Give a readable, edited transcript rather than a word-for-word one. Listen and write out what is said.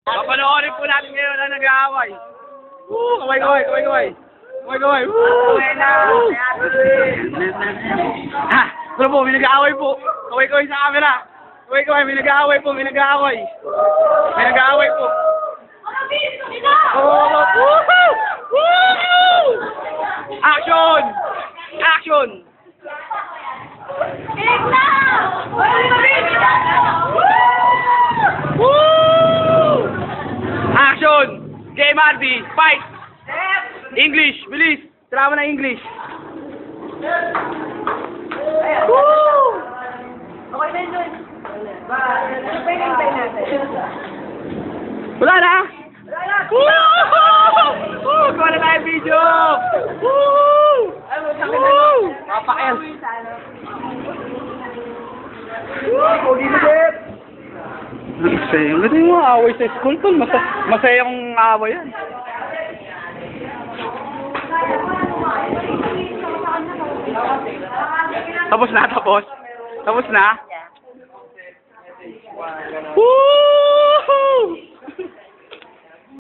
Papanoorin po natin ngayon na nag-aaway. Kaway. Kaway. Pero po, may nag-aaway po. Kaway sa camera. Kaway, may nag-aaway po. May nag-aaway po. Action! Action! Game Marty, fight! English, bilis! Drama na English. Okay na yun. Ano pa yung hintay natin? Wala na! Kuha na tayo video! Papakil! Masaya. Ang ganda yung mga away sa school tol. Masaya yung away yan. Tapos na? Tapos na? Woo!